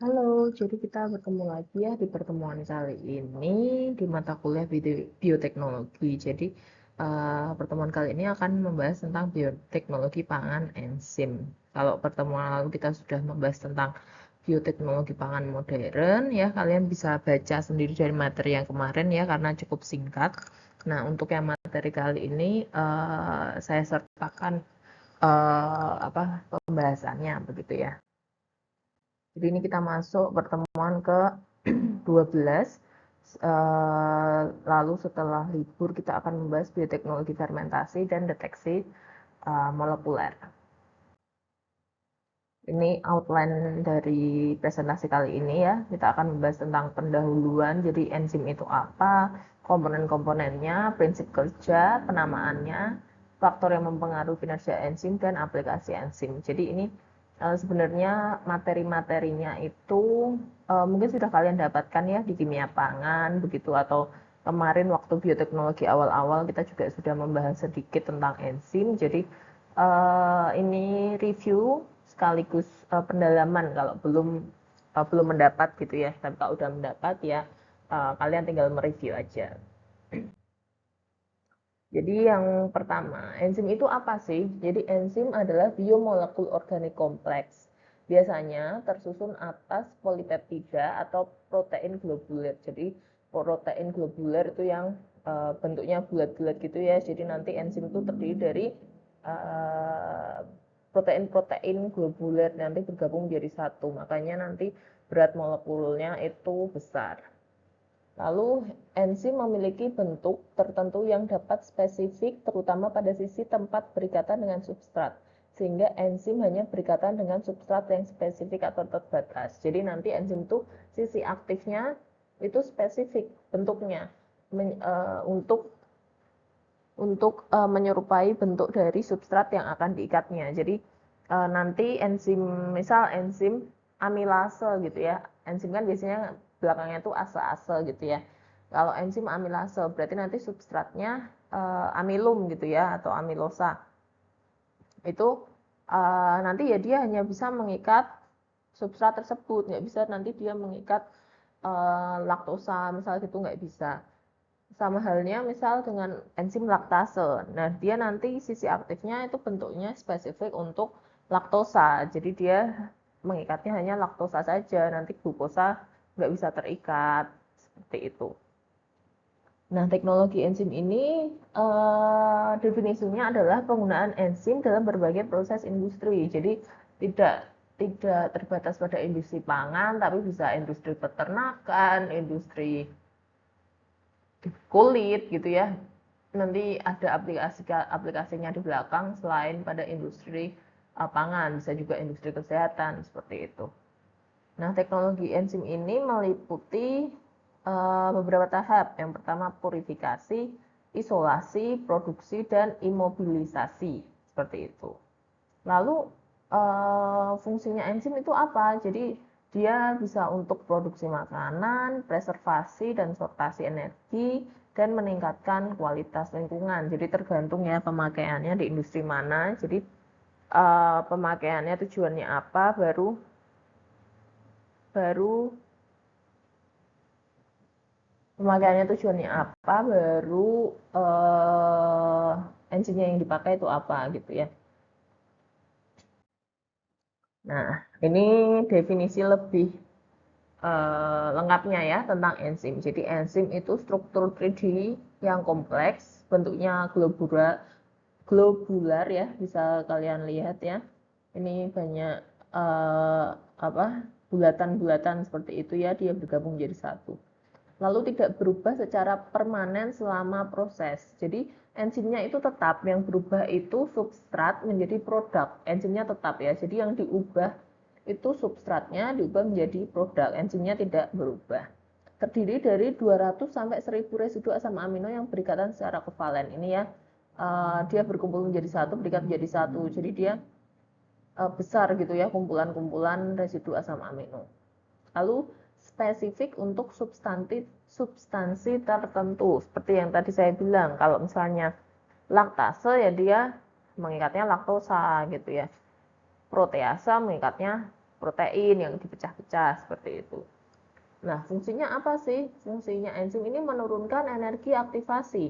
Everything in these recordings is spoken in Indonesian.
Halo, jadi kita bertemu lagi ya di pertemuan kali ini di mata kuliah bioteknologi. Jadi pertemuan kali ini akan membahas tentang bioteknologi pangan enzim. Kalau pertemuan lalu kita sudah membahas tentang bioteknologi pangan modern ya, kalian bisa baca sendiri dari materi yang kemarin ya karena cukup singkat. Nah, untuk yang materi kali ini saya sertakan pembahasannya begitu ya. Jadi ini kita masuk pertemuan ke 12. Lalu setelah libur kita akan membahas bioteknologi fermentasi dan deteksi molekuler. Ini outline dari presentasi kali ini ya. Kita akan membahas tentang pendahuluan, jadi enzim itu apa, komponen-komponennya, prinsip kerja, penamaannya, faktor yang mempengaruhi kinerja enzim, dan aplikasi enzim. Jadi ini sebenarnya materi-materinya itu mungkin sudah kalian dapatkan ya di kimia pangan begitu, atau kemarin waktu bioteknologi awal-awal kita juga sudah membahas sedikit tentang enzim. Jadi ini review sekaligus pendalaman kalau belum mendapat gitu ya. Tapi kalau udah mendapat ya kalian tinggal mereview aja. Jadi yang pertama, enzim itu apa sih? Jadi enzim adalah biomolekul organik kompleks. Biasanya tersusun atas polipeptida atau protein globuler. Jadi protein globuler itu yang bentuknya bulat-bulat gitu ya. Jadi nanti enzim itu terdiri dari protein-protein globuler nanti bergabung menjadi satu. Makanya nanti berat molekulnya itu besar. Lalu enzim memiliki bentuk tertentu yang dapat spesifik terutama pada sisi tempat berikatan dengan substrat. Sehingga enzim hanya berikatan dengan substrat yang spesifik atau terbatas. Jadi nanti enzim itu sisi aktifnya itu spesifik bentuknya untuk menyerupai bentuk dari substrat yang akan diikatnya. Jadi nanti enzim, misal enzim amilase gitu ya. Enzim kan biasanya belakangnya itu ase-ase gitu ya. Kalau enzim amilase berarti nanti substratnya amilum gitu ya, atau amilosa. Itu nanti ya dia hanya bisa mengikat substrat tersebut, nggak bisa nanti dia mengikat laktosa misal gitu, nggak bisa. Sama halnya misal dengan enzim laktase. Nah, dia nanti sisi aktifnya itu bentuknya spesifik untuk laktosa. Jadi dia mengikatnya hanya laktosa saja, nanti glukosa nggak bisa terikat, seperti itu. Nah, teknologi enzim ini definisinya adalah penggunaan enzim dalam berbagai proses industri. Jadi tidak tidak terbatas pada industri pangan, tapi bisa industri peternakan, industri kulit gitu ya. Nanti ada aplikasinya di belakang selain pada industri pangan, bisa juga industri kesehatan seperti itu. Nah, teknologi enzim ini meliputi beberapa tahap. Yang pertama purifikasi, isolasi, produksi, dan imobilisasi seperti itu. Lalu fungsinya enzim itu apa? Jadi dia bisa untuk produksi makanan, preservasi dan sortasi energi, dan meningkatkan kualitas lingkungan. Jadi tergantung ya pemakaiannya di industri mana. Jadi pemakaiannya tujuannya apa, baru pemakaiannya tujuannya apa, baru enzimnya yang dipakai itu apa gitu ya. Nah, ini definisi lebih lengkapnya ya tentang enzim. Jadi enzim itu struktur 3D yang kompleks, bentuknya globular ya, bisa kalian lihat ya. Ini banyak apa bulatan-bulatan seperti itu ya, dia bergabung jadi satu. Lalu tidak berubah secara permanen selama proses. Jadi enzimnya itu tetap, yang berubah itu substrat menjadi produk. Enzimnya tetap ya. Jadi yang diubah itu substratnya diubah menjadi produk. Enzimnya tidak berubah. Terdiri dari 200 sampai 1000 residu asam amino yang berikatan secara kovalen. Ini ya, dia berkumpul menjadi satu, berikat menjadi satu. Jadi dia besar gitu ya, kumpulan-kumpulan residu asam amino. Lalu spesifik untuk substansi tertentu. Seperti yang tadi saya bilang, kalau misalnya laktase ya dia mengikatnya laktosa gitu ya. Proteasa mengikatnya protein yang dipecah-pecah seperti itu. Nah, fungsinya apa sih? Fungsinya enzim ini menurunkan energi aktivasi.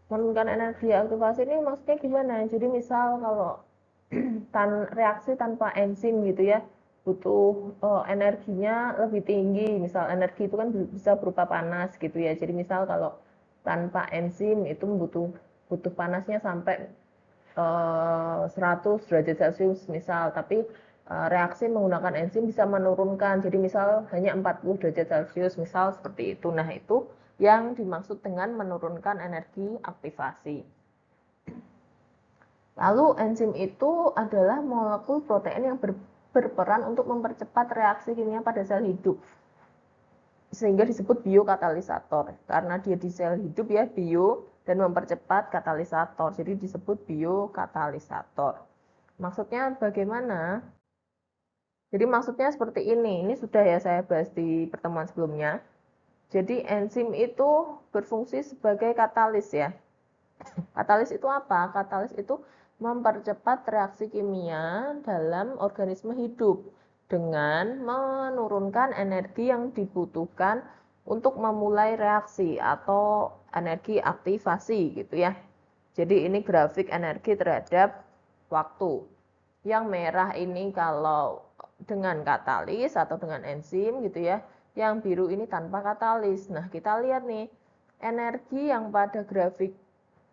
Menurunkan energi aktivasi ini maksudnya gimana? Jadi misal kalau reaksi tanpa enzim gitu ya, butuh energinya lebih tinggi. Misal energi itu kan bisa berupa panas gitu ya. Jadi misal kalau tanpa enzim itu butuh panasnya sampai 100 derajat Celcius misal, tapi reaksi menggunakan enzim bisa menurunkan, jadi misal hanya 40 derajat Celcius misal seperti itu. Nah, itu yang dimaksud dengan menurunkan energi aktivasi. Lalu enzim itu adalah molekul protein yang berperan untuk mempercepat reaksi kimia pada sel hidup, sehingga disebut biokatalisator. Karena dia di sel hidup ya, bio, dan mempercepat katalisator, jadi disebut biokatalisator. Maksudnya bagaimana? Jadi maksudnya seperti ini sudah ya saya bahas di pertemuan sebelumnya. Jadi enzim itu berfungsi sebagai katalis ya. Katalis itu apa? Katalis itu mempercepat reaksi kimia dalam organisme hidup dengan menurunkan energi yang dibutuhkan untuk memulai reaksi atau energi aktivasi gitu ya. Jadi ini grafik energi terhadap waktu. Yang merah ini kalau dengan katalis atau dengan enzim gitu ya. Yang biru ini tanpa katalis. Nah, kita lihat nih, energi yang pada grafik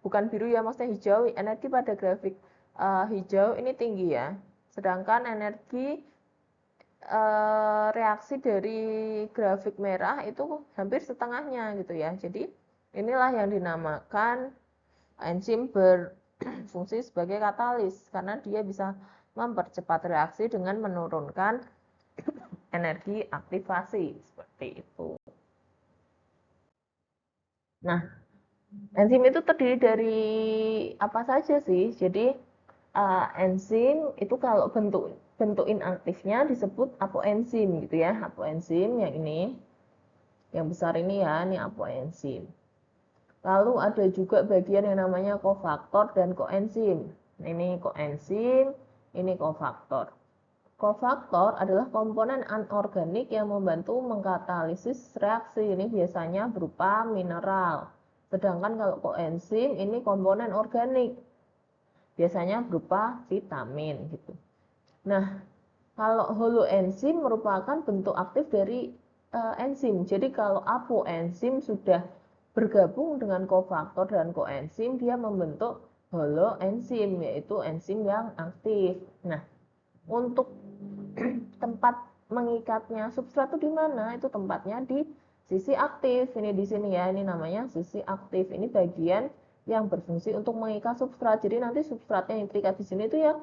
bukan biru ya, maksudnya hijau, energi pada grafik hijau ini tinggi ya. Sedangkan energi reaksi dari grafik merah itu hampir setengahnya gitu ya. Jadi inilah yang dinamakan enzim berfungsi sebagai katalis karena dia bisa mempercepat reaksi dengan menurunkan energi aktivasi seperti itu. Nah, enzim itu terdiri dari apa saja sih? Jadi enzim itu kalau bentuk inaktifnya disebut apoenzim gitu ya. Apoenzim yang ini, yang besar ini ya, ini apoenzim. Lalu ada juga bagian yang namanya kofaktor dan koenzim. Ini koenzim, ini kofaktor. Kofaktor adalah komponen anorganik yang membantu mengkatalisis reaksi. Ini biasanya berupa mineral. Sedangkan kalau koenzim ini komponen organik. Biasanya berupa vitamin gitu. Nah, kalau holoenzim merupakan bentuk aktif dari enzim. Jadi kalau apoenzim sudah bergabung dengan kofaktor dan koenzim, dia membentuk holoenzim, yaitu enzim yang aktif. Nah, untuk tempat mengikatnya substrat itu di mana? Itu tempatnya di sisi aktif. Ini di sini ya, ini namanya sisi aktif. Ini bagian yang berfungsi untuk mengikat substrat. Jadi nanti substratnya yang terikat di sini itu ya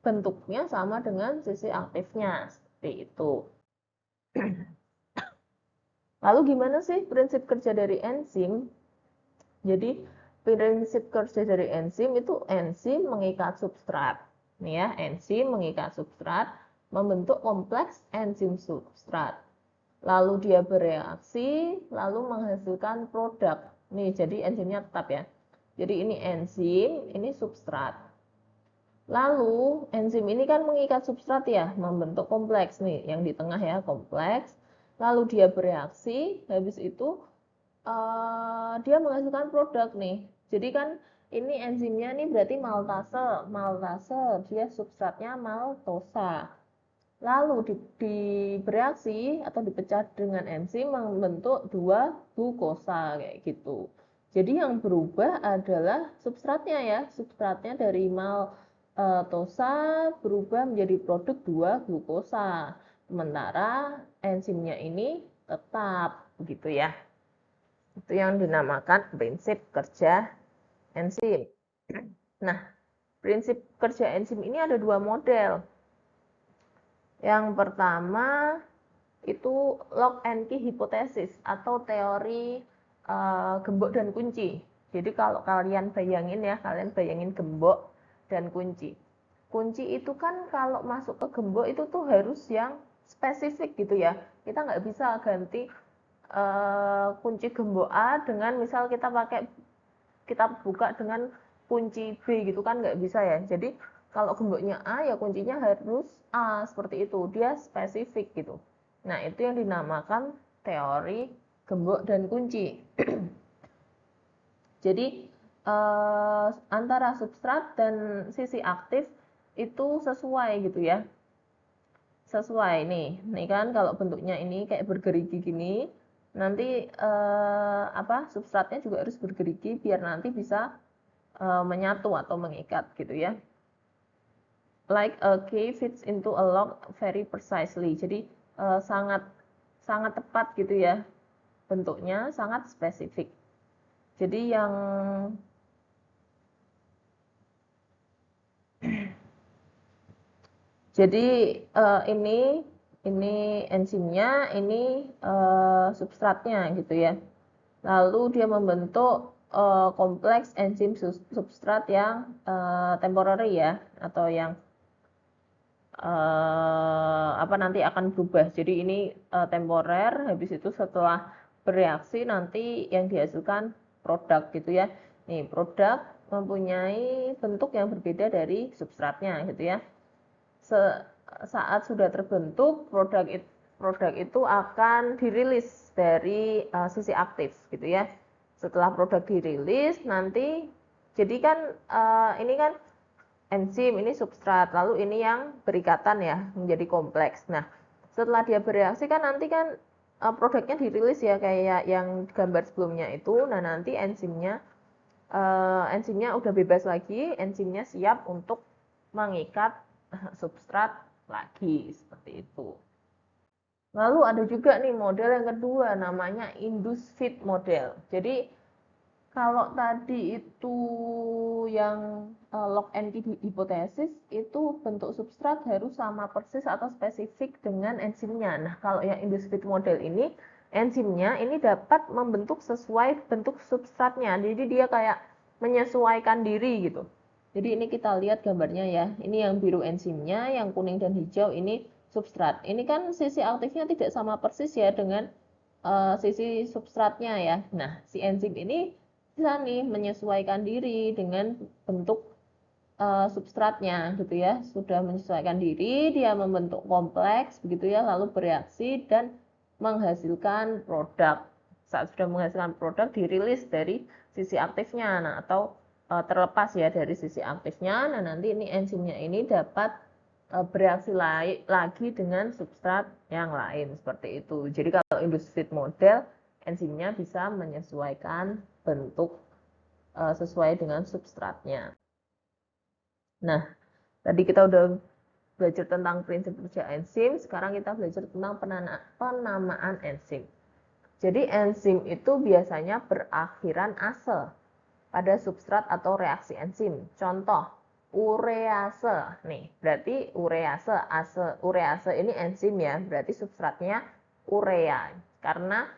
bentuknya sama dengan sisi aktifnya, seperti itu. Lalu gimana sih prinsip kerja dari enzim? Jadi prinsip kerja dari enzim itu enzim mengikat substrat. Nih ya, enzim mengikat substrat membentuk kompleks enzim substrat. Lalu dia bereaksi, lalu menghasilkan produk. Nih, jadi enzimnya tetap ya. Jadi ini enzim, ini substrat. Lalu enzim ini kan mengikat substrat ya, membentuk kompleks nih, yang di tengah ya kompleks. Lalu dia bereaksi, habis itu dia menghasilkan produk nih. Jadi kan ini enzimnya nih berarti maltase, maltase dia substratnya maltosa. Lalu bereaksi atau dipecah dengan enzim membentuk 2 glukosa kayak gitu. Jadi yang berubah adalah substratnya ya, substratnya dari maltosa berubah menjadi produk 2 glukosa. Sementara enzimnya ini tetap begitu ya. Itu yang dinamakan prinsip kerja enzim. Nah, prinsip kerja enzim ini ada 2 model. Yang pertama itu lock and key hipotesis atau teori gembok dan kunci. Jadi kalau kalian bayangin gembok dan kunci. Kunci itu kan kalau masuk ke gembok itu tuh harus yang spesifik gitu ya. Kita nggak bisa ganti kunci gembok A dengan misal kita buka dengan kunci B gitu kan nggak bisa ya. Jadi kalau gemboknya A ya kuncinya harus A, seperti itu. Dia spesifik gitu. Nah, itu yang dinamakan teori gembok dan kunci. Jadi antara substrat dan sisi aktif itu sesuai gitu ya. Sesuai nih kan kalau bentuknya ini kayak bergerigi gini, nanti substratnya juga harus bergerigi biar nanti bisa menyatu atau mengikat gitu ya. Like a key fits into a lock very precisely. Jadi sangat sangat tepat gitu ya. Bentuknya sangat spesifik. Jadi ini enzimnya, ini substratnya gitu ya. Lalu dia membentuk kompleks enzim substrat yang temporary ya, atau yang nanti akan berubah. Jadi ini temporer, habis itu setelah bereaksi nanti yang dihasilkan produk gitu ya. Nih, produk mempunyai bentuk yang berbeda dari substratnya gitu ya. Saat sudah terbentuk, produk itu akan dirilis dari sisi aktif gitu ya. Setelah produk dirilis nanti, jadi kan ini kan enzim, ini substrat, lalu ini yang berikatan ya, menjadi kompleks. Nah, setelah dia bereaksi kan nanti kan produknya dirilis ya, kayak yang gambar sebelumnya itu. Nah, nanti enzimnya udah bebas lagi, enzimnya siap untuk mengikat substrat lagi, seperti itu. Lalu ada juga nih model yang kedua, namanya induced feed model. Jadi kalau tadi itu yang lock and key hipotesis, itu bentuk substrat harus sama persis atau spesifik dengan enzimnya. Nah, kalau yang induced feed model ini, enzimnya ini dapat membentuk sesuai bentuk substratnya. Jadi dia kayak menyesuaikan diri gitu. Jadi ini kita lihat gambarnya ya. Ini yang biru enzimnya, yang kuning dan hijau ini substrat. Ini kan sisi aktifnya tidak sama persis ya dengan sisi substratnya ya. Nah, si enzim ini bisa nih menyesuaikan diri dengan bentuk substratnya gitu ya. Sudah menyesuaikan diri, dia membentuk kompleks begitu ya, lalu bereaksi dan menghasilkan produk. Saat sudah menghasilkan produk, dirilis dari sisi aktifnya. Nah, atau terlepas ya dari sisi aktifnya. Nah, nanti ini enzimnya ini dapat bereaksi lagi dengan substrat yang lain, seperti itu. Jadi kalau induced feed model, enzimnya bisa menyesuaikan bentuk sesuai dengan substratnya. Nah, tadi kita udah belajar tentang prinsip kerja enzim, sekarang kita belajar tentang penamaan enzim. Jadi enzim itu biasanya berakhiran ase pada substrat atau reaksi enzim. Contoh, urease. Nih, berarti urease ini enzim ya, berarti substratnya urea. Karena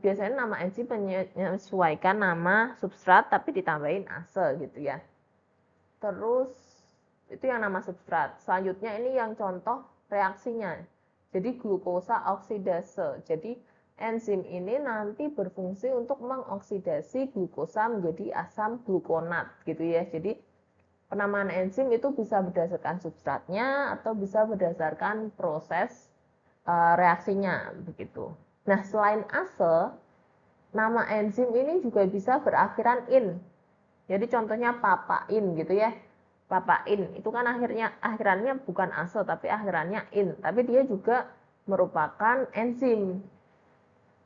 biasanya nama enzim menyesuaikan nama substrat tapi ditambahin ase gitu ya. Terus itu yang nama substrat. Selanjutnya ini yang contoh reaksinya. Jadi glukosa oksidase. Jadi enzim ini nanti berfungsi untuk mengoksidasi glukosa menjadi asam glukonat gitu ya. Jadi penamaan enzim itu bisa berdasarkan substratnya atau bisa berdasarkan proses reaksinya begitu. Nah, selain ase, nama enzim ini juga bisa berakhiran in. Jadi contohnya papain gitu ya. Papain itu kan akhirannya bukan ase tapi akhirannya in, tapi dia juga merupakan enzim.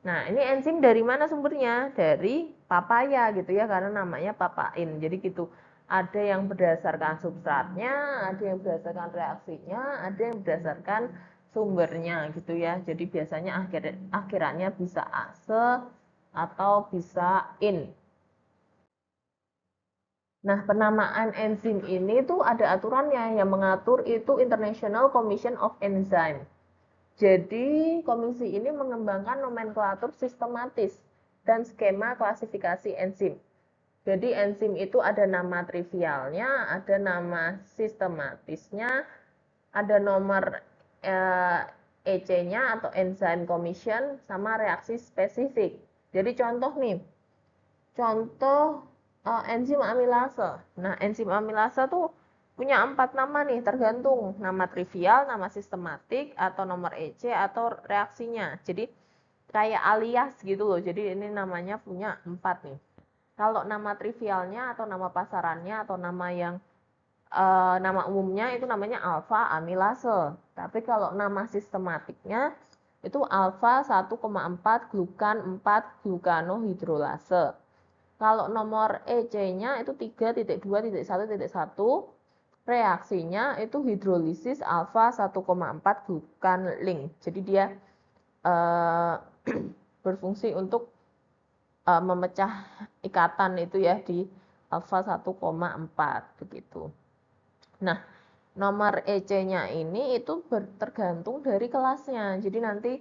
Nah, ini enzim dari mana sumbernya? Dari papaya gitu ya, karena namanya papain. Jadi gitu. Ada yang berdasarkan substratnya, ada yang berdasarkan reaksinya, ada yang berdasarkan sumbernya gitu ya. Jadi biasanya akhirannya bisa ase atau bisa in. Nah, penamaan enzim ini tuh ada aturannya yang mengatur itu International Commission of Enzyme. Jadi, komisi ini mengembangkan nomenklatur sistematis dan skema klasifikasi enzim. Jadi, enzim itu ada nama trivialnya, ada nama sistematisnya, ada nomor EC-nya atau Enzyme Commission, sama reaksi spesifik. Jadi, contoh nih, contoh enzim amilase. Nah, enzim amilase tuh punya 4 nama nih, tergantung nama trivial, nama sistematik, atau nomor EC, atau reaksinya. Jadi kayak alias gitu loh, jadi ini namanya punya 4 nih. Kalau nama trivialnya atau nama pasarannya atau nama yang nama umumnya itu namanya alfa amilase. Tapi kalau nama sistematiknya itu alfa 1,4 glukan 4 glukanohidrolase. Kalau nomor EC-nya itu 3.2.1.1, reaksinya itu hidrolisis alfa 1,4 glukan link. Jadi dia berfungsi untuk memecah ikatan itu ya di alfa 1,4 begitu. Nah, nomor EC-nya ini itu tergantung dari kelasnya. Jadi nanti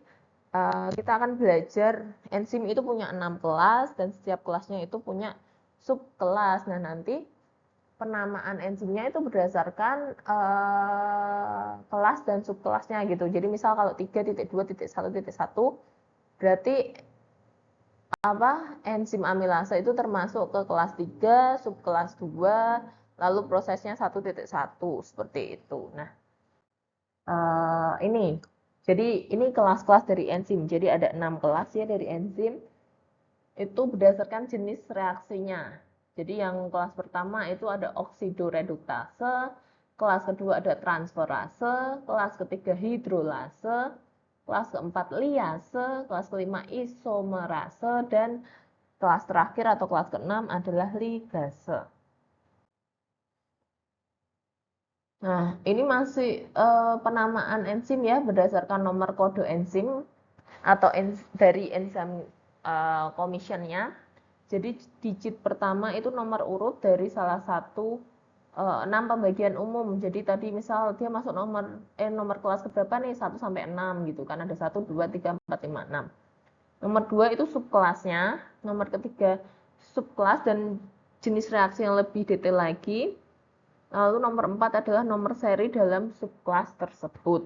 kita akan belajar enzim itu punya 6 kelas dan setiap kelasnya itu punya subkelas. Nah, nanti penamaan enzimnya itu berdasarkan kelas dan subkelasnya gitu. Jadi misal kalau 3.2.1.1 berarti enzim amilase itu termasuk ke kelas 3, subkelas 2, lalu prosesnya 1.1 seperti itu. Nah, ini jadi ini kelas-kelas dari enzim. Jadi ada 6 kelas ya dari enzim. Itu berdasarkan jenis reaksinya. Jadi yang kelas pertama itu ada oksidoreduktase, kelas kedua ada transferase, kelas ketiga hidrolase, kelas keempat liase, kelas kelima isomerase, dan kelas terakhir atau kelas keenam adalah ligase. Nah, ini masih penamaan enzim ya berdasarkan nomor kode enzim atau dari enzim commissionnya. Jadi digit pertama itu nomor urut dari salah satu 6 pembagian umum. Jadi tadi misal dia masuk nomor kelas keberapa nih 1 sampai 6 gitu kan, ada 1 2 3 4 5 6. Nomor 2 itu subkelasnya, nomor ketiga subkelas dan jenis reaksi yang lebih detail lagi. Lalu nomor 4 adalah nomor seri dalam subkelas tersebut.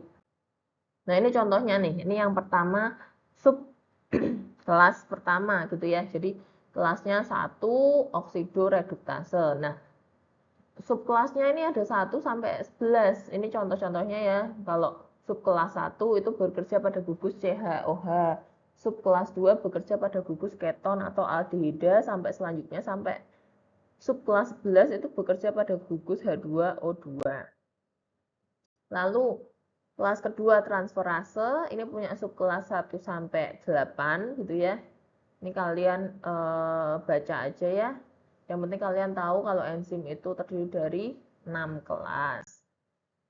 Nah, ini contohnya nih. Ini yang pertama sub kelas pertama gitu ya. Jadi kelasnya 1 oksidoreduktase. Nah, subkelasnya ini ada 1 sampai 11. Ini contoh-contohnya ya. Kalau subkelas 1 itu bekerja pada gugus CHOH. Subkelas 2 bekerja pada gugus keton atau aldehida sampai selanjutnya sampai subkelas 11 itu bekerja pada gugus H2O2. Lalu kelas kedua transferase, ini punya subkelas 1 sampai 8 gitu ya. Ini kalian baca aja ya. Yang penting kalian tahu kalau enzim itu terdiri dari 6 kelas.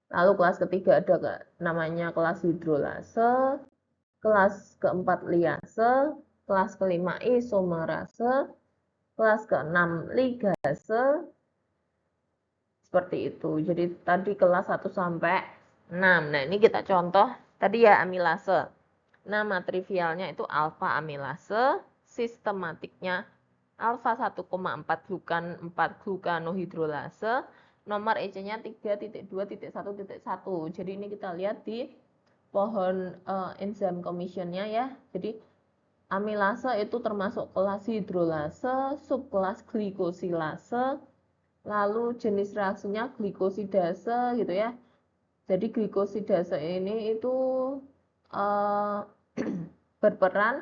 Lalu kelas ketiga ada namanya kelas hidrolase, kelas keempat liase, kelas kelima isomerase, kelas keenam ligase, seperti itu. Jadi tadi kelas 1 sampai 6. Nah, ini kita contoh tadi ya amilase. Nama trivialnya itu alfa amilase, sistematiknya alfa 1,4 glukan 4 glukanohidrolase, nomor EC-nya 3.2.1.1. Jadi ini kita lihat di pohon enzim commission-nya ya. Jadi amilase itu termasuk kelas hidrolase, subkelas glikosilase, lalu jenis reaksinya glikosidase gitu ya. Jadi glikosidase ini itu berperan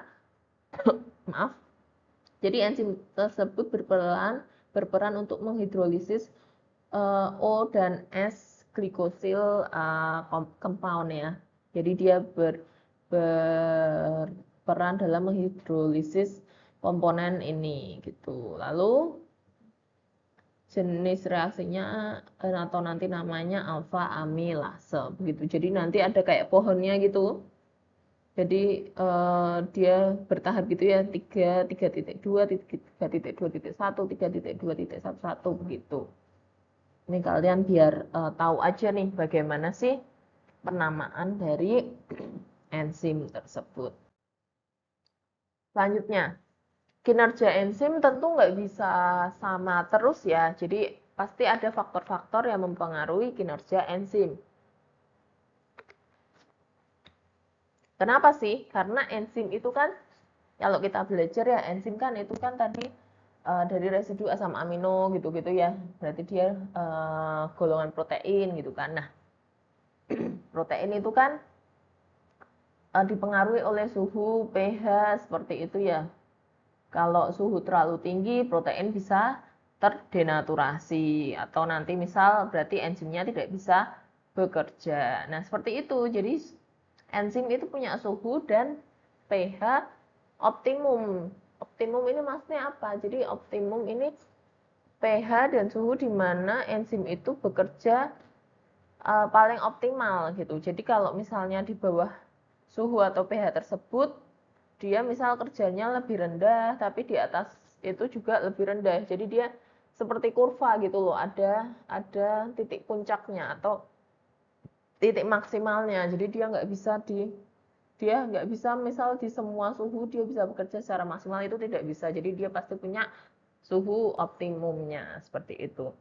maaf. Jadi enzim tersebut berperan untuk menghidrolisis O dan S glikosil compound ya. Jadi dia berperan dalam menghidrolisis komponen ini gitu. Lalu jenis reaksinya atau nanti namanya alfa amilase begitu. Jadi nanti ada kayak pohonnya gitu. Jadi dia bertahap gitu ya 3.2, 3.2.1, 3.2.11 begitu. Ini kalian biar tahu aja nih bagaimana sih penamaan dari enzim tersebut. Selanjutnya, kinerja enzim tentu nggak bisa sama terus ya. Jadi pasti ada faktor-faktor yang mempengaruhi kinerja enzim. Kenapa sih? Karena enzim itu kan kalau kita belajar ya enzim kan itu kan tadi dari residu asam amino gitu-gitu ya. Berarti dia golongan protein gitu kan. Nah, protein itu kan dipengaruhi oleh suhu, pH seperti itu ya. Kalau suhu terlalu tinggi, protein bisa terdenaturasi atau nanti misal berarti enzimnya tidak bisa bekerja. Nah, seperti itu. Jadi enzim itu punya suhu dan pH optimum. Optimum ini maksudnya apa? Jadi optimum ini pH dan suhu di mana enzim itu bekerja paling optimal gitu. Jadi kalau misalnya di bawah suhu atau pH tersebut dia misal kerjanya lebih rendah, tapi di atas itu juga lebih rendah. Jadi dia seperti kurva gitu loh, ada titik puncaknya atau titik maksimalnya. Jadi dia nggak bisa misal di semua suhu dia bisa bekerja secara maksimal, itu tidak bisa. Jadi dia pasti punya suhu optimumnya seperti itu.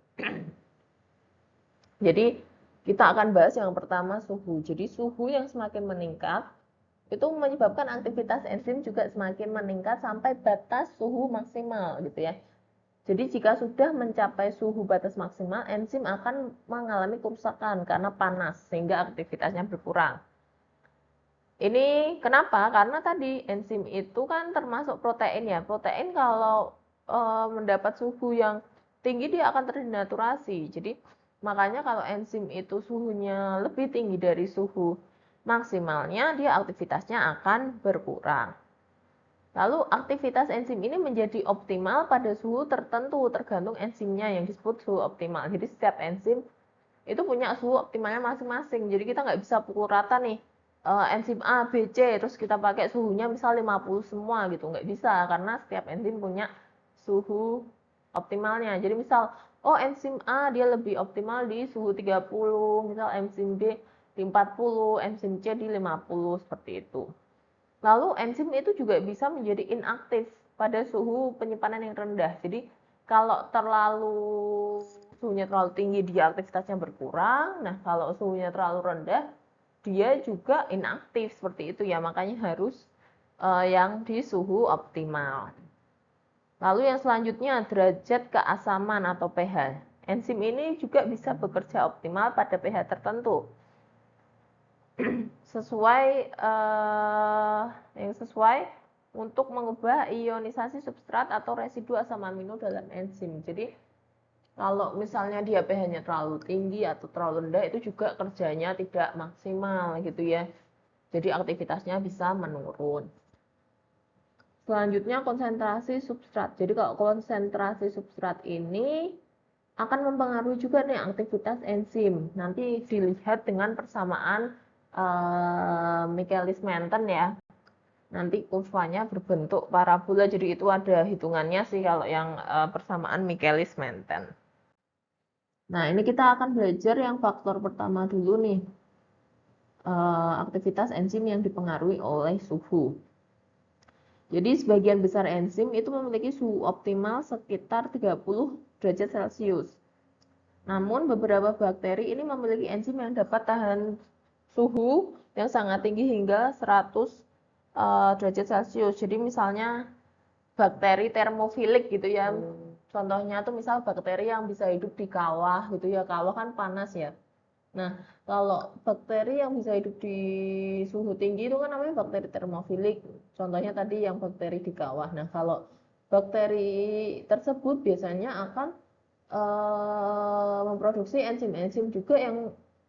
Jadi kita akan bahas yang pertama suhu. Jadi suhu yang semakin meningkat itu menyebabkan aktivitas enzim juga semakin meningkat sampai batas suhu maksimal gitu ya. Jadi jika sudah mencapai suhu batas maksimal, enzim akan mengalami kerusakan karena panas sehingga aktivitasnya berkurang. Ini kenapa? Karena tadi enzim itu kan termasuk protein ya. Protein kalau mendapat suhu yang tinggi dia akan terdenaturasi. Jadi makanya kalau enzim itu suhunya lebih tinggi dari suhu maksimalnya, dia aktivitasnya akan berkurang. Lalu aktivitas enzim ini menjadi optimal pada suhu tertentu tergantung enzimnya yang disebut suhu optimal. Jadi setiap enzim itu punya suhu optimalnya masing-masing. Jadi kita nggak bisa pukul rata nih enzim A, B, C terus kita pakai suhunya misal 50 semua gitu. Nggak bisa karena setiap enzim punya suhu optimalnya. Jadi misal enzim A dia lebih optimal di suhu 30, misal enzim B di 40, enzim C di 50 seperti itu. Lalu enzim itu juga bisa menjadi inaktif pada suhu penyimpanan yang rendah. Jadi kalau suhunya terlalu tinggi dia aktivitasnya berkurang. Nah, kalau suhunya terlalu rendah dia juga inaktif seperti itu ya. Makanya harus yang di suhu optimal. Lalu yang selanjutnya derajat keasaman atau pH. Enzim ini juga bisa bekerja optimal pada pH tertentu. sesuai untuk mengubah ionisasi substrat atau residu asam amino dalam enzim. Jadi kalau misalnya dia pH-nya terlalu tinggi atau terlalu rendah itu juga kerjanya tidak maksimal gitu ya. Jadi aktivitasnya bisa menurun. Selanjutnya konsentrasi substrat. Jadi kalau konsentrasi substrat ini akan mempengaruhi juga nih aktivitas enzim. Nanti dilihat dengan persamaan Michaelis-Menten ya. Nanti kurvanya berbentuk parabola, jadi itu ada hitungannya sih kalau yang persamaan Michaelis-Menten. Nah, ini kita akan belajar yang faktor pertama dulu nih. Aktivitas enzim yang dipengaruhi oleh suhu. Jadi sebagian besar enzim itu memiliki suhu optimal sekitar 30 derajat Celcius. Namun beberapa bakteri ini memiliki enzim yang dapat tahan suhu yang sangat tinggi hingga 100 derajat Celcius. Jadi misalnya bakteri termofilik gitu ya. Contohnya tuh misal bakteri yang bisa hidup di kawah gitu ya. Kawah kan panas ya. Nah, kalau bakteri yang bisa hidup di suhu tinggi itu kan namanya bakteri termofilik. Contohnya tadi yang bakteri di kawah. Nah, kalau bakteri tersebut biasanya akan memproduksi enzim-enzim juga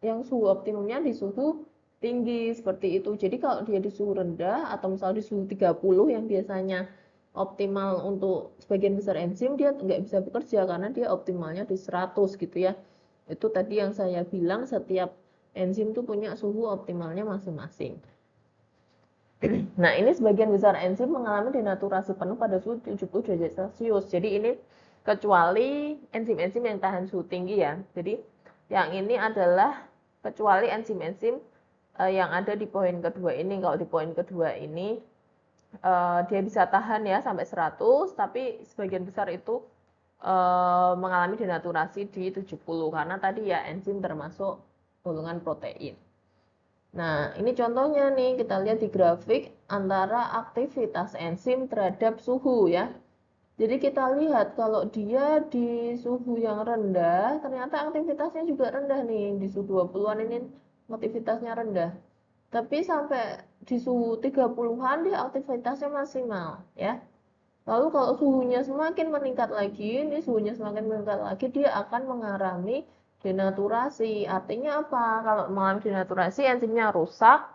yang suhu optimumnya di suhu tinggi seperti itu. Jadi kalau dia di suhu rendah atau misalnya di suhu 30 yang biasanya optimal untuk sebagian besar enzim, dia nggak bisa bekerja karena dia optimalnya di 100 gitu ya. Itu tadi yang saya bilang setiap enzim tuh punya suhu optimalnya masing-masing. Nah, ini sebagian besar enzim mengalami denaturasi penuh pada suhu 70 derajat Celcius. Jadi ini kecuali enzim-enzim yang tahan suhu tinggi ya. Jadi yang ini adalah kecuali enzim-enzim yang ada di poin kedua ini. Kalau di poin kedua ini dia bisa tahan ya sampai 100, tapi sebagian besar itu mengalami denaturasi di 70 karena tadi ya enzim termasuk golongan protein. Nah, ini contohnya nih, kita lihat di grafik antara aktivitas enzim terhadap suhu ya. Jadi kita lihat kalau dia di suhu yang rendah, ternyata aktivitasnya juga rendah nih. Di suhu 20-an ini aktivitasnya rendah. Tapi sampai di suhu 30-an dia aktivitasnya maksimal, ya. Lalu kalau suhunya semakin meningkat lagi, ini suhunya semakin meningkat lagi, dia akan mengalami denaturasi. Artinya apa? Kalau mengalami denaturasi, enzimnya rusak,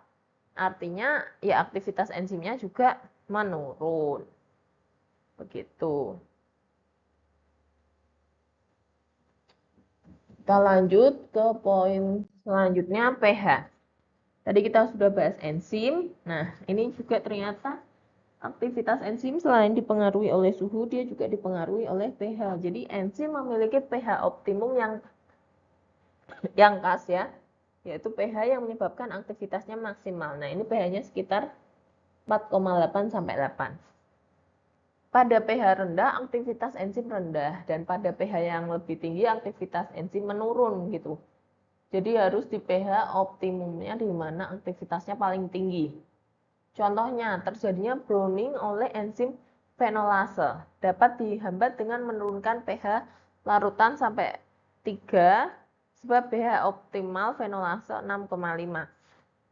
artinya ya aktivitas enzimnya juga menurun. Begitu. Kita lanjut ke poin selanjutnya, pH. Tadi kita sudah bahas enzim. Nah, ini juga ternyata aktivitas enzim selain dipengaruhi oleh suhu, dia juga dipengaruhi oleh pH. Jadi enzim memiliki pH optimum yang khas ya, yaitu pH yang menyebabkan aktivitasnya maksimal. Nah, ini pH-nya sekitar 4,8 sampai 8. Pada pH rendah, aktivitas enzim rendah, dan pada pH yang lebih tinggi, aktivitas enzim menurun gitu. Jadi harus di pH optimumnya di mana aktivitasnya paling tinggi. Contohnya, terjadinya browning oleh enzim fenolase dapat dihambat dengan menurunkan pH larutan sampai 3, sebab pH optimal fenolase 6,5.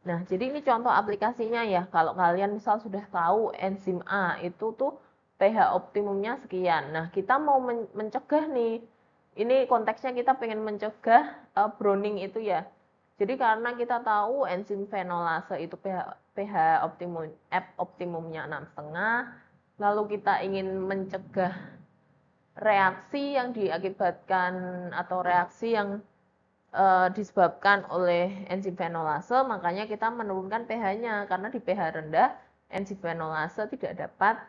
Nah, jadi ini contoh aplikasinya ya. Kalau kalian misal sudah tahu enzim A itu tuh pH optimumnya sekian. Nah, kita mau mencegah nih. Ini konteksnya kita pengen mencegah browning itu ya. Jadi karena kita tahu enzim fenolase itu pH optimumnya 6,5, lalu kita ingin mencegah reaksi yang diakibatkan atau reaksi yang disebabkan oleh enzim fenolase, makanya kita menurunkan pH-nya karena di pH rendah enzim fenolase tidak dapat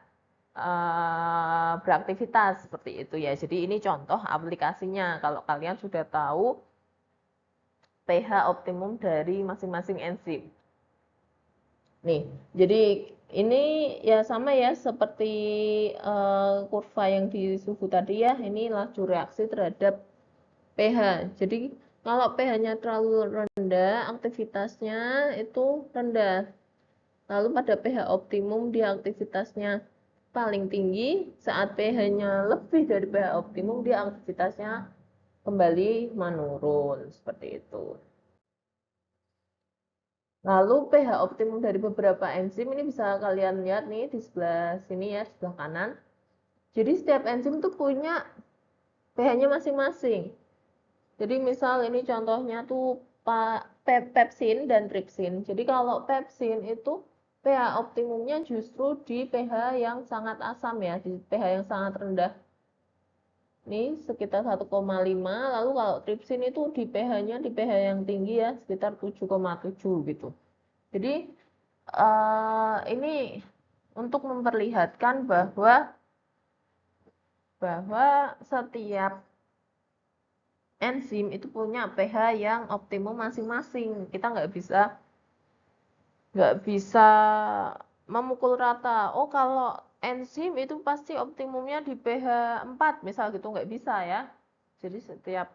beraktivitas seperti itu ya. Jadi ini contoh aplikasinya kalau kalian sudah tahu pH optimum dari masing-masing enzim. Nih, jadi ini ya sama ya seperti kurva yang di suhu tadi ya. Ini laju reaksi terhadap pH. Jadi kalau pH-nya terlalu rendah, aktivitasnya itu rendah. Lalu pada pH optimum dia aktivitasnya paling tinggi. Saat pH-nya lebih dari pH optimum dia aktivitasnya kembali menurun seperti itu. Lalu pH optimum dari beberapa enzim ini bisa kalian lihat nih di sebelah sini ya, sebelah kanan. Jadi setiap enzim tuh punya pH-nya masing-masing. Jadi misal ini contohnya tuh pepsin dan tripsin. Jadi kalau pepsin itu pH optimumnya justru di pH yang sangat asam ya, di pH yang sangat rendah. Ini sekitar 1,5, lalu kalau tripsin itu di pH-nya di pH yang tinggi ya, sekitar 7,7 gitu. Jadi ini untuk memperlihatkan bahwa setiap enzim itu punya pH yang optimum masing-masing. Kita nggak bisa memukul rata. Oh, kalau enzim itu pasti optimumnya di pH 4 misal gitu, nggak bisa ya. Jadi setiap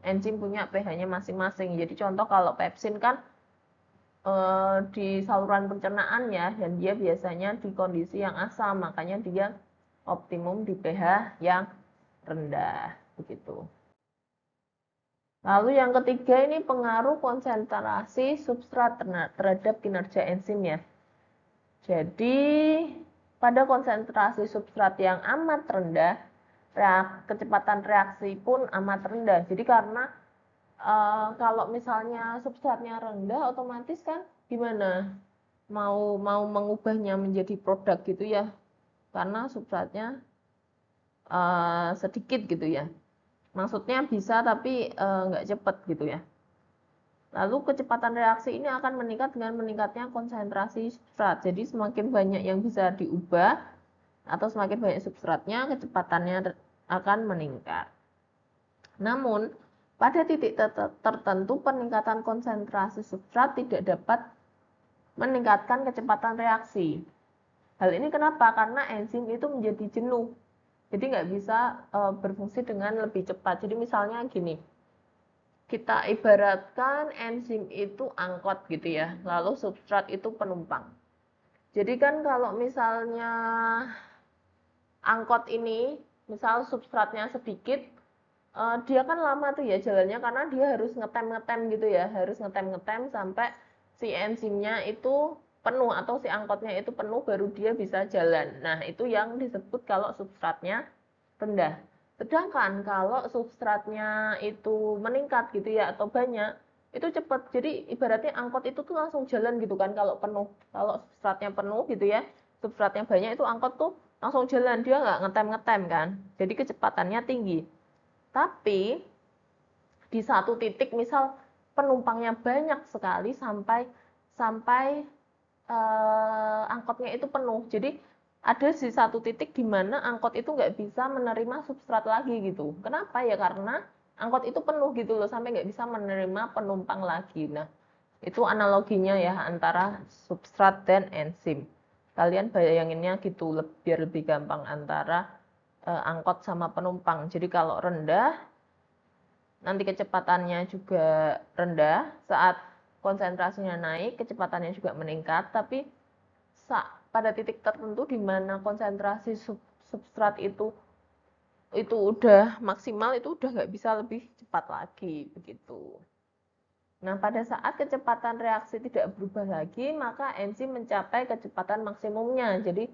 enzim punya pH-nya masing-masing. Jadi contoh kalau pepsin kan di saluran pencernaan ya, dan dia biasanya di kondisi yang asam, makanya dia optimum di pH yang rendah begitu. Lalu yang ketiga ini pengaruh konsentrasi substrat terhadap kinerja enzim ya. Jadi pada konsentrasi substrat yang amat rendah, kecepatan reaksi pun amat rendah. Jadi karena kalau misalnya substratnya rendah, otomatis kan gimana? Mau mengubahnya menjadi produk gitu ya, karena substratnya sedikit gitu ya. Maksudnya bisa tapi nggak cepat gitu ya. Lalu kecepatan reaksi ini akan meningkat dengan meningkatnya konsentrasi substrat. Jadi semakin banyak yang bisa diubah atau semakin banyak substratnya, kecepatannya akan meningkat. Namun, pada titik tertentu peningkatan konsentrasi substrat tidak dapat meningkatkan kecepatan reaksi. Hal ini kenapa? Karena enzim itu menjadi jenuh. Jadi nggak bisa berfungsi dengan lebih cepat. Jadi misalnya gini, kita ibaratkan enzim itu angkot gitu ya, lalu substrat itu penumpang. Jadi kan kalau misalnya angkot ini, misal substratnya sedikit, dia kan lama tuh ya jalannya karena dia harus ngetem gitu ya, harus ngetem sampai si enzimnya itu penuh atau si angkotnya itu penuh baru dia bisa jalan. Nah, itu yang disebut kalau substratnya rendah. Sedangkan kalau substratnya itu meningkat gitu ya atau banyak, itu cepat. Jadi ibaratnya angkot itu tuh langsung jalan gitu kan kalau penuh. Kalau substratnya penuh gitu ya, substratnya banyak itu angkot tuh langsung jalan, dia nggak ngetem kan. Jadi kecepatannya tinggi. Tapi di satu titik misal penumpangnya banyak sekali sampai sampai angkotnya itu penuh. Jadi ada di satu titik di mana angkot itu nggak bisa menerima substrat lagi gitu. Kenapa ya? Karena angkot itu penuh gitu loh, sampai nggak bisa menerima penumpang lagi. Nah, itu analoginya ya antara substrat dan enzim. Kalian bayanginnya gitu, biar lebih gampang antara angkot sama penumpang. Jadi kalau rendah, nanti kecepatannya juga rendah, saat konsentrasinya naik, kecepatannya juga meningkat, tapi pada titik tertentu di mana konsentrasi substrat itu udah maksimal, itu udah nggak bisa lebih cepat lagi begitu. Nah, pada saat kecepatan reaksi tidak berubah lagi, maka enzim mencapai kecepatan maksimumnya. Jadi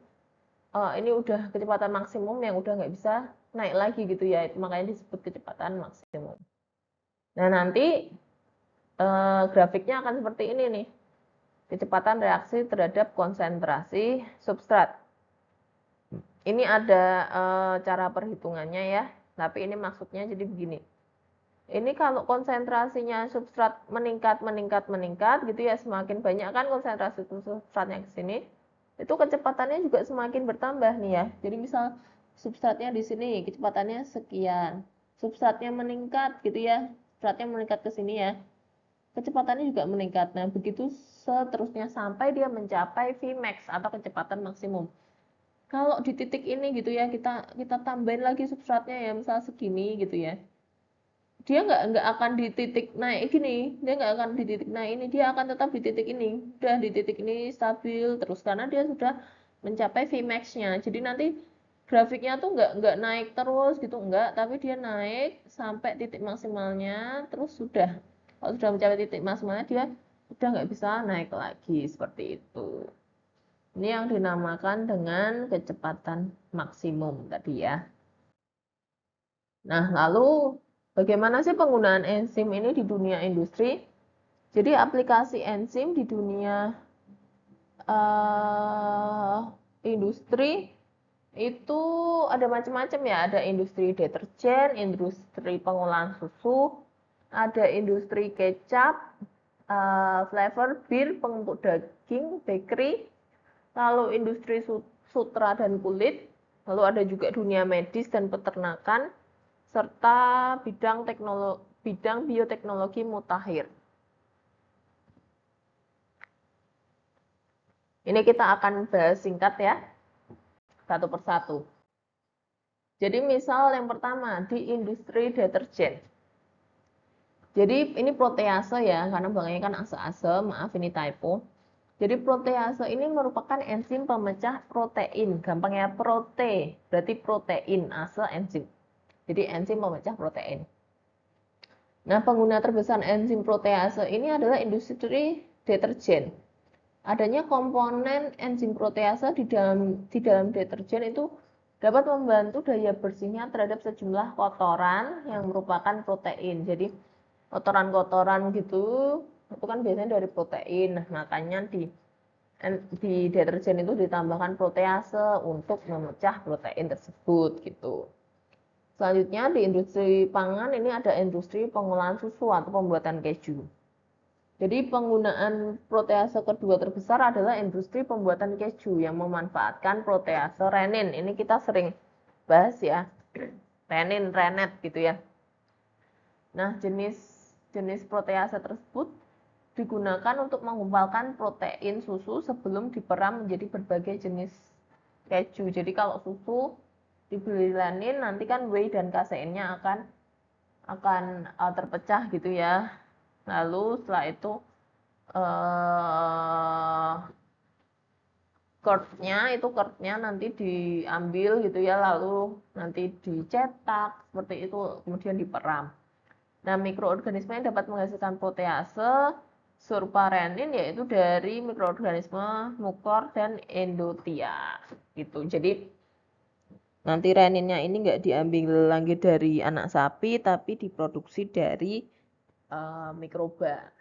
ini udah kecepatan maksimum yang udah nggak bisa naik lagi gitu ya, makanya disebut kecepatan maksimum. Nah, nanti grafiknya akan seperti ini nih, kecepatan reaksi terhadap konsentrasi substrat. Ini ada cara perhitungannya ya, tapi ini maksudnya jadi begini. Ini kalau konsentrasinya substrat meningkat gitu ya, semakin banyak kan konsentrasi substratnya ke sini, itu kecepatannya juga semakin bertambah nih ya. Jadi misal substratnya di sini kecepatannya sekian, substratnya meningkat gitu ya, substratnya meningkat ke sini ya, kecepatannya juga meningkat. Nah, begitu seterusnya sampai dia mencapai Vmax atau kecepatan maksimum. Kalau di titik ini gitu ya, kita tambahin lagi substratnya ya, misal segini gitu ya, dia nggak akan di titik naik gini, dia nggak akan di titik naik ini, dia akan tetap di titik ini, udah di titik ini stabil terus karena dia sudah mencapai Vmax-nya. Jadi nanti grafiknya tuh nggak naik terus gitu, enggak, tapi dia naik sampai titik maksimalnya, terus sudah, kalau sudah mencapai titik maksimalnya dia udah nggak bisa naik lagi seperti itu. Ini yang dinamakan dengan kecepatan maksimum tadi ya. Nah, lalu bagaimana sih penggunaan enzim ini di dunia industri? Jadi aplikasi enzim di dunia industri itu ada macam-macam ya. Ada industri deterjen, industri pengolahan susu, ada industri kecap, flavor, bir, pengempuk daging, bakery, lalu industri sutra dan kulit, lalu ada juga dunia medis dan peternakan, serta bidang bioteknologi mutakhir. Ini kita akan bahas singkat ya, satu persatu. Jadi misal yang pertama di industri deterjen. Jadi ini protease ya, karena bangkanya kan ase-ase, maaf ini typo. Jadi protease ini merupakan enzim pemecah protein, gampangnya prote, berarti protein, ase enzim. Jadi enzim pemecah protein. Nah, pengguna terbesar enzim protease ini adalah industri deterjen. Adanya komponen enzim protease di dalam deterjen itu dapat membantu daya bersihnya terhadap sejumlah kotoran yang merupakan protein. Jadi kotoran-kotoran gitu itu kan biasanya dari protein. Nah, makanya di deterjen itu ditambahkan protease untuk memecah protein tersebut gitu. Selanjutnya di industri pangan ini ada industri pengolahan susu atau pembuatan keju. Jadi penggunaan protease kedua terbesar adalah industri pembuatan keju yang memanfaatkan protease renin. Ini kita sering bahas ya, renin, renet gitu ya. Nah, jenis protease tersebut digunakan untuk menggumpalkan protein susu sebelum diperam menjadi berbagai jenis keju. Jadi kalau susu dibeli renin, nanti kan whey dan kaseinnya akan terpecah gitu ya. Lalu setelah itu curd-nya nanti diambil gitu ya, lalu nanti dicetak seperti itu, kemudian diperam. Nah, mikroorganisme yang dapat menghasilkan protease surfarenin yaitu dari mikroorganisme mukor dan endothia gitu. Jadi nanti reninnya ini nggak diambil lagi dari anak sapi, tapi diproduksi dari mikroba.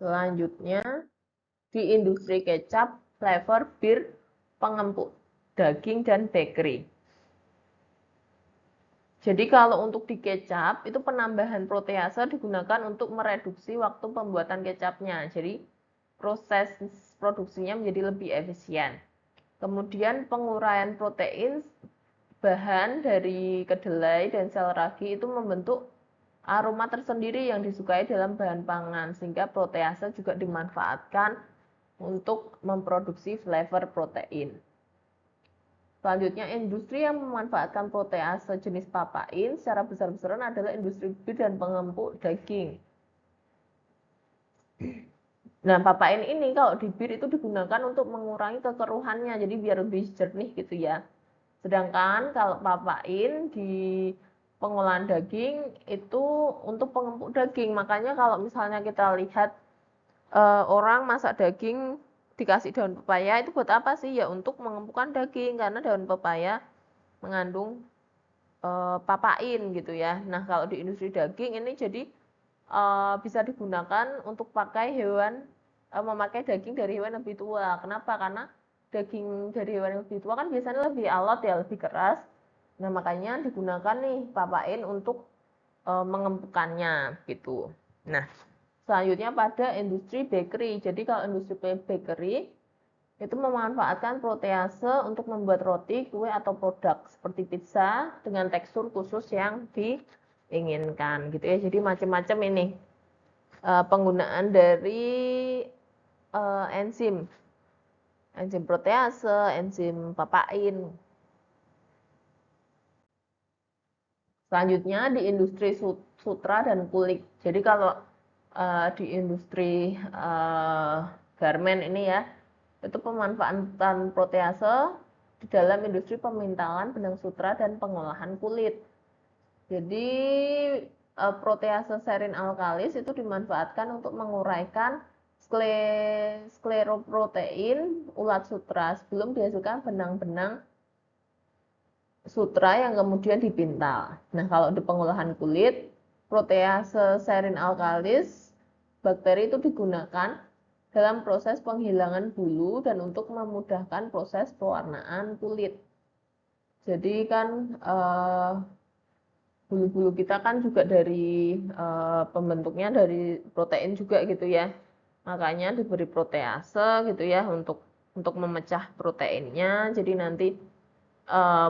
Selanjutnya di industri kecap, flavor, bir, pengempuk daging, dan bakery. Jadi kalau untuk di kecap, itu penambahan protease digunakan untuk mereduksi waktu pembuatan kecapnya. Jadi proses produksinya menjadi lebih efisien. Kemudian penguraian protein bahan dari kedelai dan sel ragi itu membentuk aroma tersendiri yang disukai dalam bahan pangan, sehingga protease juga dimanfaatkan untuk memproduksi flavor protein. Selanjutnya, industri yang memanfaatkan protease jenis papain secara besar-besaran adalah industri bir dan pengempuk daging. Nah, papain ini kalau di bir itu digunakan untuk mengurangi kekeruhannya, jadi biar lebih jernih gitu ya. Sedangkan kalau papain di pengolahan daging itu untuk pengempuk daging. Makanya kalau misalnya kita lihat orang masak daging dikasih daun pepaya itu buat apa sih? Ya untuk mengempukkan daging, karena daun pepaya mengandung papain gitu ya. Nah, kalau di industri daging ini jadi bisa digunakan untuk memakai daging dari hewan lebih tua. Kenapa? Karena daging dari hewan yang lebih tua kan biasanya lebih alot ya, lebih keras. Nah, makanya digunakan nih papain untuk mengempukannya gitu. Nah, selanjutnya pada industri bakery. Jadi kalau industri bakery itu memanfaatkan protease untuk membuat roti, kue, atau produk seperti pizza dengan tekstur khusus yang diinginkan gitu ya. Jadi macam-macam ini penggunaan dari enzim protease, enzim papain. Selanjutnya di industri sutra dan kulit. Jadi kalau di industri garment ini ya, itu pemanfaatan protease di dalam industri pemintalan benang sutra dan pengolahan kulit. Jadi protease serin alkalis itu dimanfaatkan untuk menguraikan skleroprotein ulat sutra sebelum dihasilkan benang-benang sutra yang kemudian dipintal. Nah, kalau di pengolahan kulit, protease serin alkalis bakteri itu digunakan dalam proses penghilangan bulu dan untuk memudahkan proses pewarnaan kulit. Jadi kan bulu-bulu kita kan juga dari pembentuknya dari protein juga gitu ya. Makanya diberi protease gitu ya untuk memecah proteinnya. Jadi nanti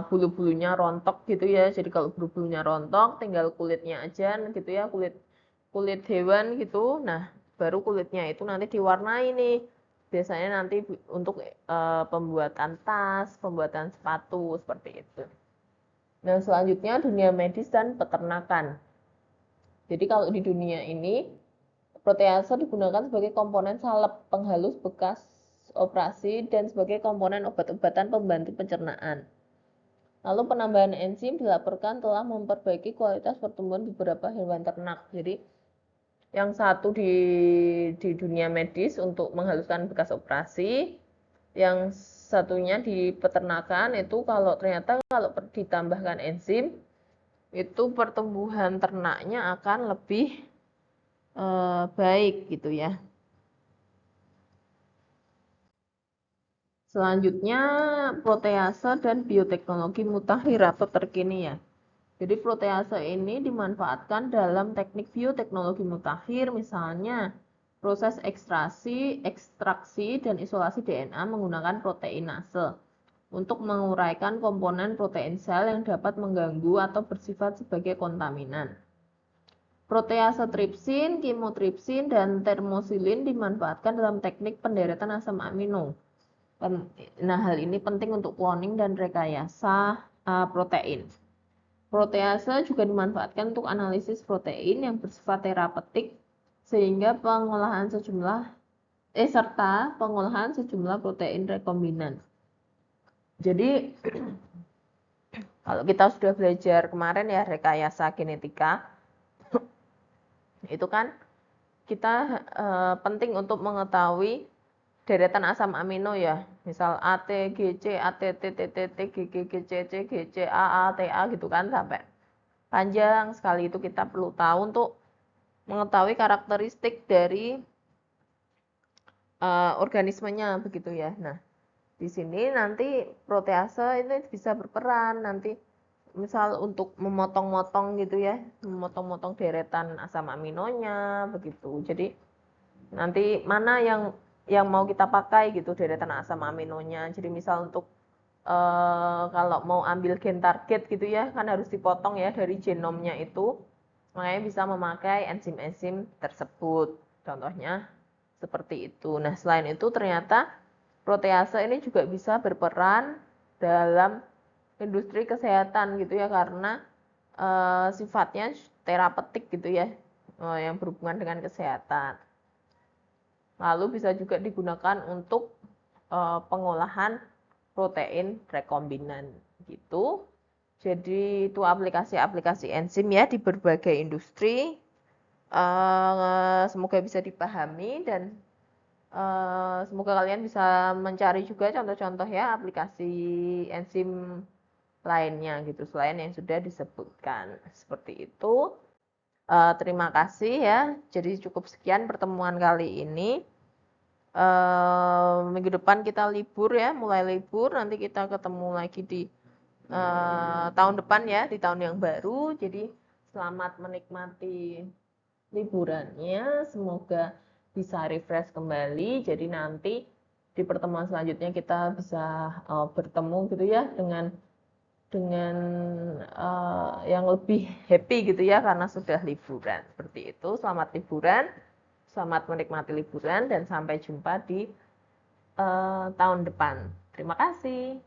bulu-bulunya rontok gitu ya. Jadi kalau bulu-bulunya rontok, tinggal kulitnya aja gitu ya, kulit hewan gitu. Nah, baru kulitnya itu nanti diwarnai nih. Biasanya nanti untuk pembuatan tas, pembuatan sepatu seperti itu. Nah, selanjutnya dunia medis dan peternakan. Jadi kalau di dunia ini protease digunakan sebagai komponen salep penghalus bekas operasi dan sebagai komponen obat-obatan pembantu pencernaan. Lalu penambahan enzim dilaporkan telah memperbaiki kualitas pertumbuhan beberapa hewan ternak. Jadi yang satu di dunia medis untuk menghaluskan bekas operasi, yang satunya di peternakan itu kalau ternyata kalau ditambahkan enzim itu pertumbuhan ternaknya akan lebih baik gitu ya. Selanjutnya protease dan bioteknologi mutakhir atau terkini ya. Jadi protease ini dimanfaatkan dalam teknik bioteknologi mutakhir, misalnya proses ekstraksi dan isolasi DNA menggunakan proteinase untuk menguraikan komponen protein sel yang dapat mengganggu atau bersifat sebagai kontaminan. Protease tripsin, kimotripsin, dan termosilin dimanfaatkan dalam teknik penderetan asam amino. Nah, hal ini penting untuk cloning dan rekayasa protein. Protease juga dimanfaatkan untuk analisis protein yang bersifat terapeutik, sehingga pengolahan sejumlah serta pengolahan sejumlah protein rekombinan. Jadi kalau kita sudah belajar kemarin ya rekayasa genetika, itu kan kita penting untuk mengetahui deretan asam amino ya, misal A, T, G, C, A, T, T, T, T, T, G, G, G, C, C, G, C, A, T, A gitu kan sampai panjang sekali. Itu kita perlu tahu untuk mengetahui karakteristik dari organismenya begitu ya. Nah, di sini nanti protease ini bisa berperan nanti misal untuk memotong-motong gitu ya, memotong-motong deretan asam aminonya begitu. Jadi nanti mana yang mau kita pakai gitu deretan asam aminonya. Jadi misal untuk kalau mau ambil gen target gitu ya kan harus dipotong ya dari genomnya itu, makanya bisa memakai enzim-enzim tersebut. Contohnya seperti itu. Nah, selain itu ternyata protease ini juga bisa berperan dalam industri kesehatan gitu ya karena sifatnya terapeutik gitu ya, yang berhubungan dengan kesehatan. Lalu bisa juga digunakan untuk pengolahan protein rekombinan gitu. Jadi itu aplikasi-aplikasi enzim ya di berbagai industri. Semoga bisa dipahami dan semoga kalian bisa mencari juga contoh-contoh ya aplikasi enzim lainnya gitu selain yang sudah disebutkan. Seperti itu. Terima kasih ya. Jadi cukup sekian pertemuan kali ini. Minggu depan kita libur ya, mulai libur. Nanti kita ketemu lagi di tahun depan ya, di tahun yang baru. Jadi selamat menikmati liburannya. Semoga bisa refresh kembali. Jadi nanti di pertemuan selanjutnya kita bisa bertemu gitu ya dengan yang lebih happy gitu ya karena sudah liburan. Seperti itu. Selamat liburan. Selamat menikmati liburan dan sampai jumpa di tahun depan. Terima kasih.